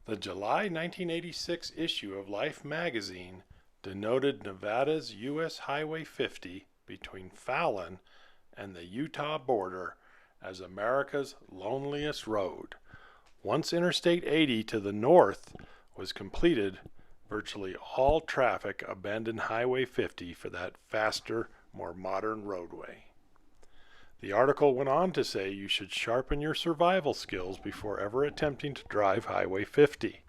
The July 1986 issue of Life magazine denoted Nevada's U.S. Highway 50 between Fallon and the Utah border as America's loneliest road. Once Interstate 80 to the north was completed, virtually all traffic abandoned Highway 50 for that faster, more modern roadway. The article went on to say you should sharpen your survival skills before ever attempting to drive Highway 50.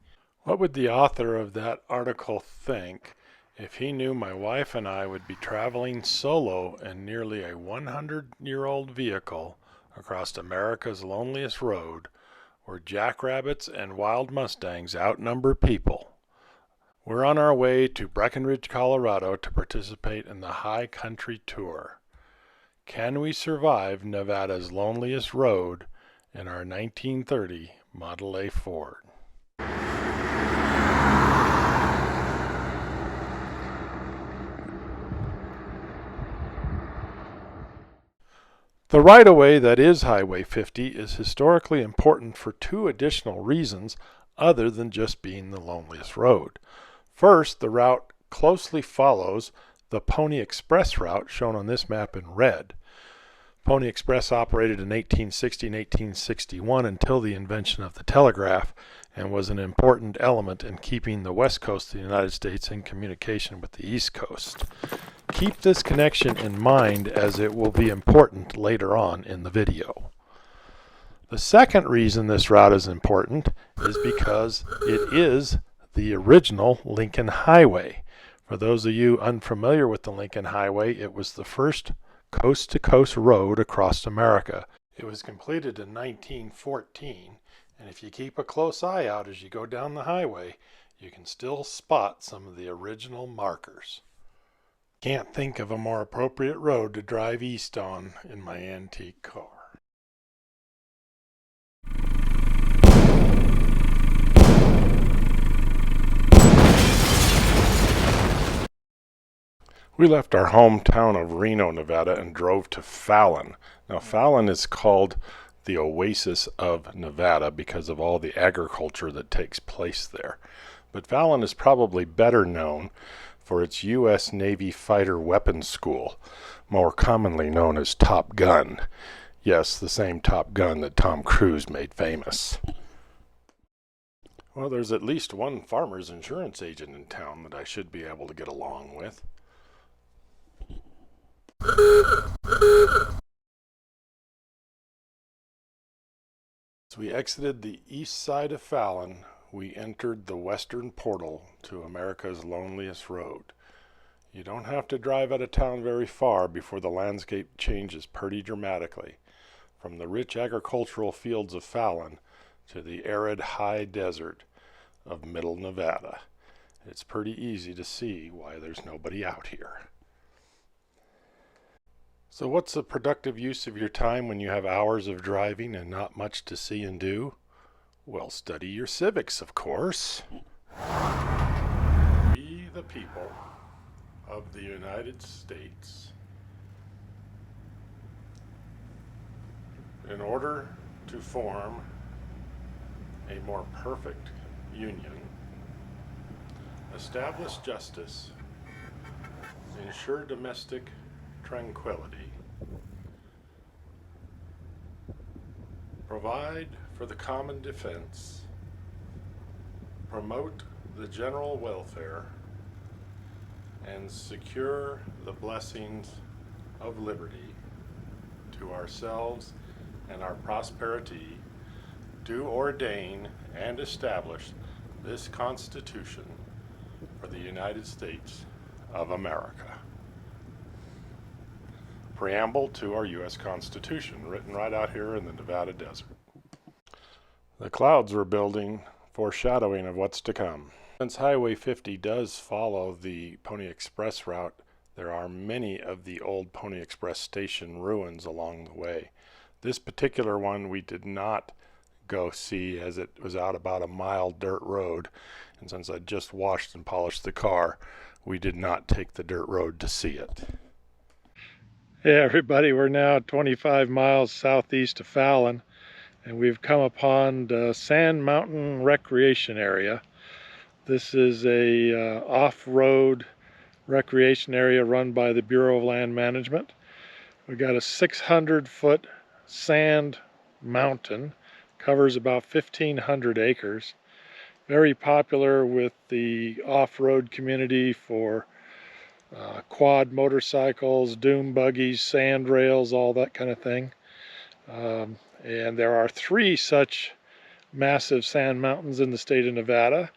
What would the author of that article think if he knew my wife and I would be traveling solo in nearly a 100-year-old vehicle across America's loneliest road, where jackrabbits and wild mustangs outnumber people? We're on our way to Breckenridge, Colorado to participate in the High Country Tour. Can we survive Nevada's loneliest road in our 1930 Model A Ford? The right-of-way that is Highway 50 is historically important for two additional reasons other than just being the loneliest road. First, the route closely follows the Pony Express route shown on this map in red. Pony Express operated in 1860 and 1861 until the invention of the telegraph and was an important element in keeping the west coast of the United States in communication with the east coast. Keep this connection in mind as it will be important later on in the video. The second reason this route is important is because it is the original Lincoln Highway. For those of you unfamiliar with the Lincoln Highway, it was the first coast-to-coast road across America. It was completed in 1914, and if you keep a close eye out as you go down the highway, you can still spot some of the original markers. Can't think of a more appropriate road to drive east on in my antique car. We left our hometown of Reno, Nevada, and drove to Fallon. Now, Fallon is called the oasis of Nevada because of all the agriculture that takes place there. But Fallon is probably better known for its U.S. Navy Fighter Weapons School, more commonly known as Top Gun. Yes, the same Top Gun that Tom Cruise made famous. Well, there's at least one farmer's insurance agent in town that I should be able to get along with. As we exited the east side of Fallon, we entered the western portal to America's loneliest road. You don't have to drive out of town very far before the landscape changes pretty dramatically, from the rich agricultural fields of Fallon to the arid high desert of middle Nevada. It's pretty easy to see why there's nobody out here. So what's the productive use of your time when you have hours of driving and not much to see and do? Well, study your civics, of course. We, the people of the United States, in order to form a more perfect union, establish justice, ensure domestic tranquility, provide for the common defense, promote the general welfare, and secure the blessings of liberty to ourselves and our prosperity, do ordain and establish this Constitution for the United States of America. Preamble to our U.S. Constitution, written right out here in the Nevada desert. The clouds were building, foreshadowing of what's to come. Since Highway 50 does follow the Pony Express route, there are many of the old Pony Express station ruins along the way. This particular one we did not go see, as it was out about a mile dirt road, and since I just washed and polished the car, we did not take the dirt road to see it. Hey everybody, we're now 25 miles southeast of Fallon, and we've come upon the Sand Mountain Recreation Area. This is a off-road recreation area run by the Bureau of Land Management. We've got a 600-foot sand mountain, covers about 1,500 acres. Very popular with the off-road community for quad motorcycles, dune buggies, sand rails, all that kind of thing. And there are 3 such massive sand mountains in the state of Nevada.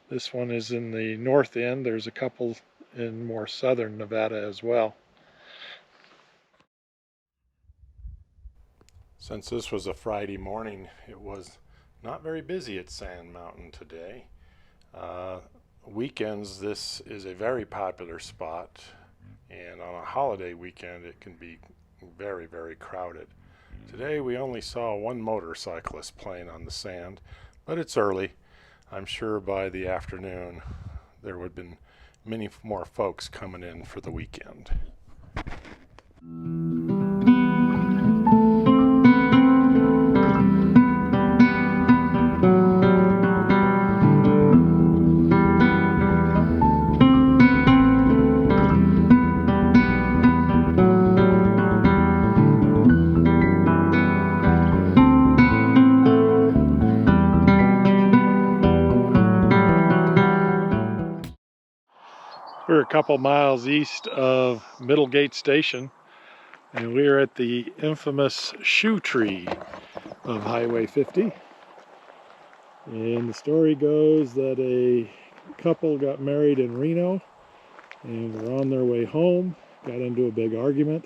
This one is in the north end. There's a couple in more southern Nevada as well. Since this was a Friday morning, it was not very busy at Sand Mountain today. Weekends, this is a very popular spot, and on a holiday weekend it can be very, very crowded. Today we only saw 1 motorcyclist playing on the sand, but it's early. I'm sure by the afternoon there would have been many more folks coming in for the weekend. We're a couple miles east of Middlegate Station, and we're at the infamous shoe tree of Highway 50. And the story goes that a couple got married in Reno and were on their way home, got into a big argument.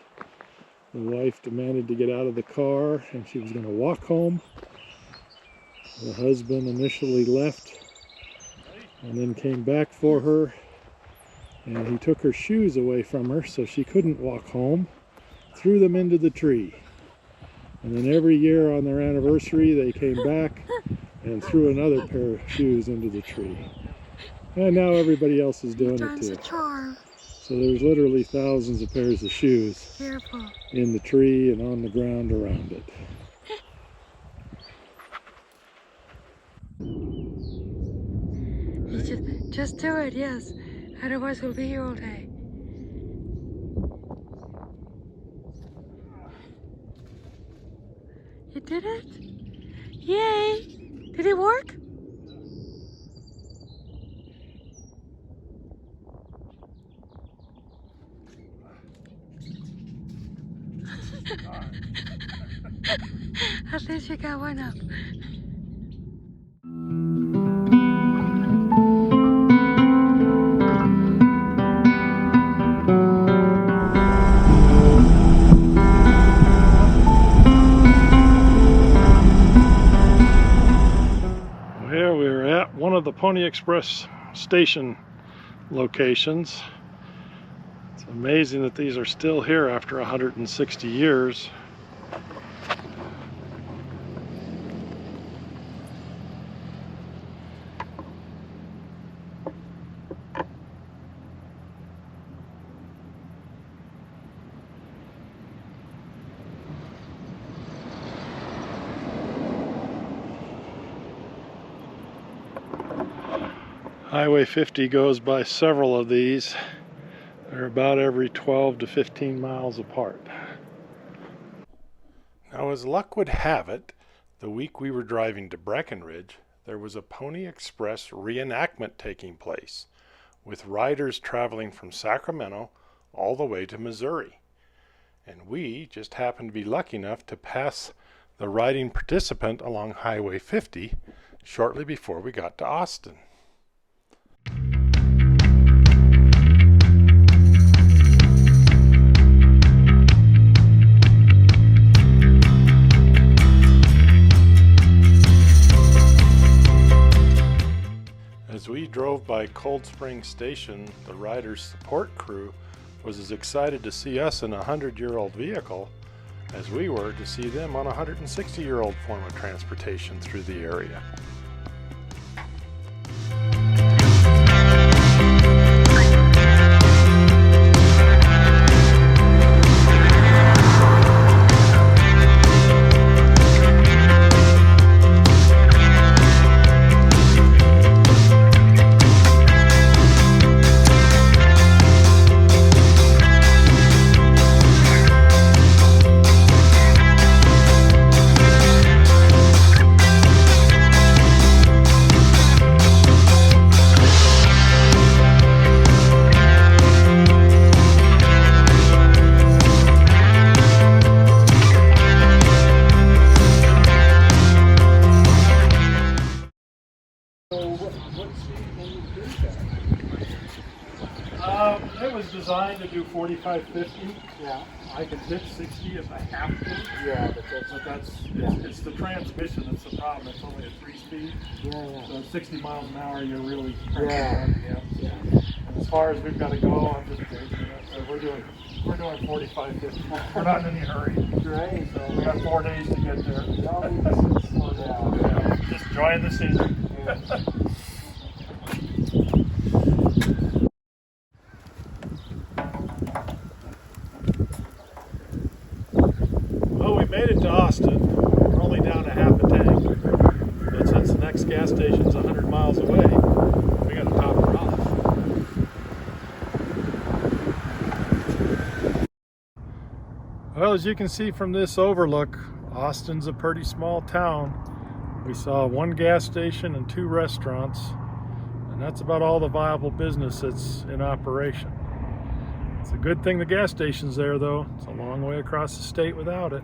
The wife demanded to get out of the car and she was going to walk home. The husband initially left and then came back for her. And he took her shoes away from her so she couldn't walk home, threw them into the tree. And then every year on their anniversary they came back and threw another pair of shoes into the tree. And now everybody else is doing it too. So there's literally thousands of pairs of shoes in the tree and on the ground around it. Just do it, yes. Otherwise we'll be here all day. You did it? Yay! Did it work? At least you got one up. One of the Pony Express station locations. It's amazing that these are still here after 160 years. Highway 50 goes by several of these. They're about every 12 to 15 miles apart. Now, as luck would have it, the week we were driving to Breckenridge, there was a Pony Express reenactment taking place, with riders traveling from Sacramento all the way to Missouri. And we just happened to be lucky enough to pass the riding participant along Highway 50 shortly before we got to Austin. As we drove by Cold Spring Station, the riders' support crew was as excited to see us in a 100-year-old vehicle as we were to see them on a 160-year-old form of transportation through the area. What speed can you do that? It was designed to do 45, 50. Yeah. I can hit 60 if I have to. Yeah, It's the transmission that's the problem. It's only a 3-speed. yeah. So 60 miles an hour, you're really Yeah. yeah. And as far as we've got to go, I'm just gauging it. So we're doing 45, 50. We're not in any hurry. Great. So we got 4 days to get there. Y'all need to slow down. Yeah, just enjoying the season. Well, we made it to Austin. We're only down to half a tank. But since the next gas station's 100 miles away, we got to top her off. Well, as you can see from this overlook, Austin's a pretty small town. We saw 1 gas station and 2 restaurants, and that's about all the viable business that's in operation. It's a good thing the gas station's there, though. It's a long way across the state without it.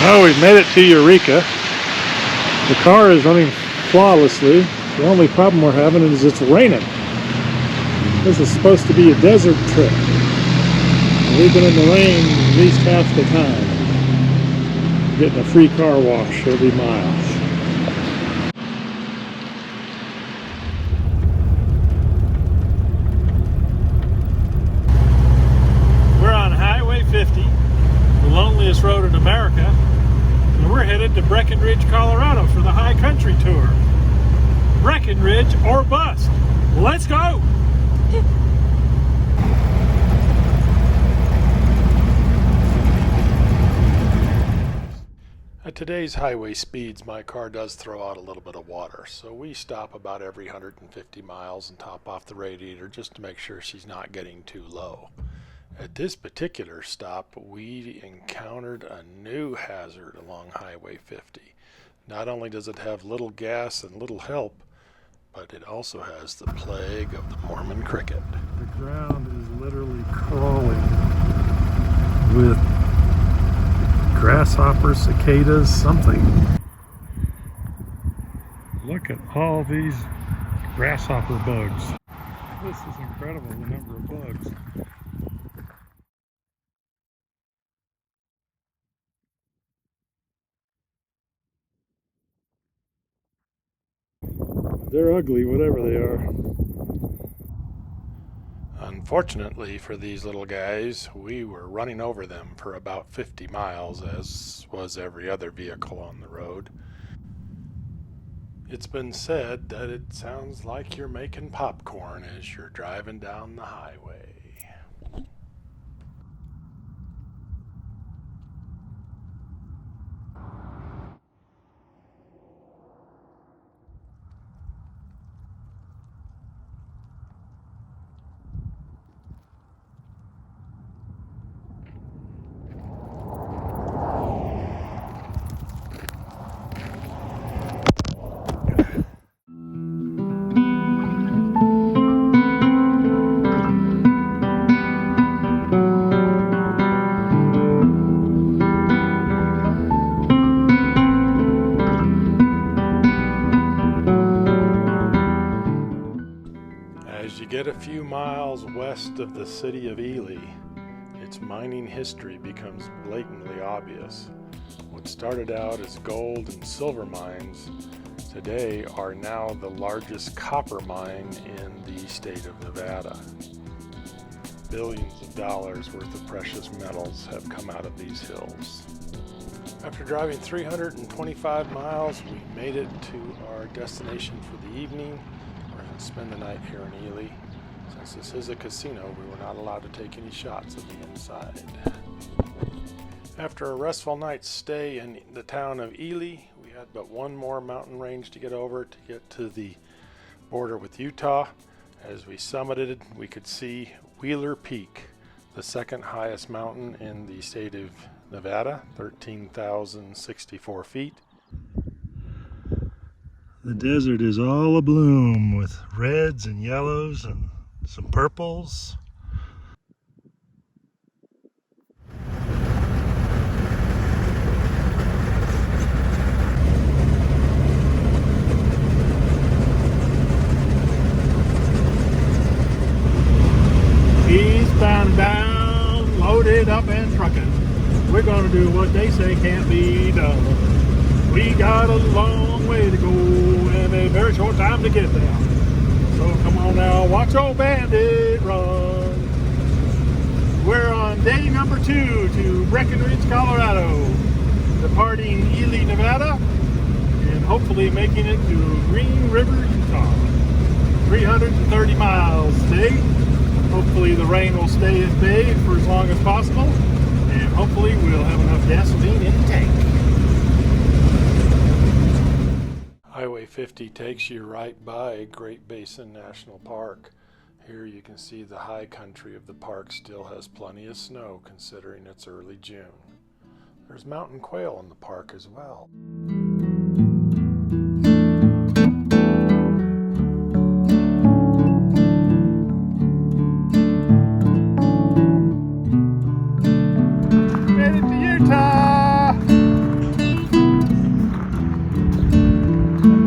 Well, we've made it to Eureka. The car is running flawlessly. The only problem we're having is it's raining. This is supposed to be a desert trip. We've been in the rain at least half the time. Getting a free car wash every mile. We're on Highway 50, the loneliest road in America, and we're headed to Breckenridge, Colorado for the High Country Tour. Breckenridge or bust. Let's go! At today's highway speeds, my car does throw out a little bit of water, so we stop about every 150 miles and top off the radiator just to make sure she's not getting too low. At this particular stop, we encountered a new hazard along Highway 50. Not only does it have little gas and little help, but it also has the plague of the Mormon cricket. The ground is literally crawling with grasshoppers, cicadas, something. Look at all these grasshopper bugs. This is incredible, the number of bugs. They're ugly, whatever they are. Unfortunately for these little guys, we were running over them for about 50 miles, as was every other vehicle on the road. It's been said that it sounds like you're making popcorn as you're driving down the highway. As you get a few miles west of the city of Ely, its mining history becomes blatantly obvious. What started out as gold and silver mines today are now the largest copper mine in the state of Nevada. Billions of dollars worth of precious metals have come out of these hills. After driving 325 miles, we made it to our destination for the evening. We're going to spend the night here in Ely. Since this is a casino, we were not allowed to take any shots of the inside. After a restful night's stay in the town of Ely, we had but one more mountain range to get over to get to the border with Utah. As we summited, we could see Wheeler Peak, the second highest mountain in the state of Nevada, 13,064 feet. The desert is all abloom with reds and yellows and some purples. Eastbound down, loaded up and trucking. We're gonna do what they say can't be done. We got a long way to go and a very short time to get there. So come on now, watch old bandit run. We're on day number 2 to Breckenridge, Colorado, departing Ely, Nevada, and hopefully making it to Green River, Utah. 330 miles today. Hopefully the rain will stay at bay for as long as possible, and hopefully we'll have enough gasoline in the tank. Highway 50 takes you right by Great Basin National Park. Here you can see the high country of the park still has plenty of snow considering it's early June. There's mountain quail in the park as well. Made it to Utah!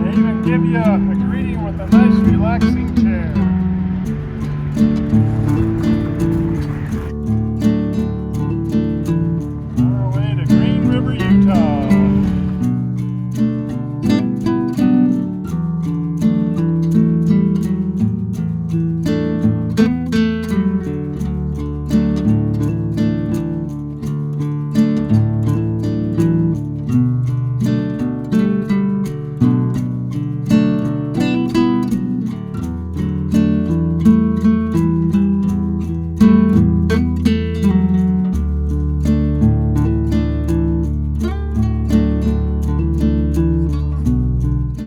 They even give you a greeting with a nice relaxing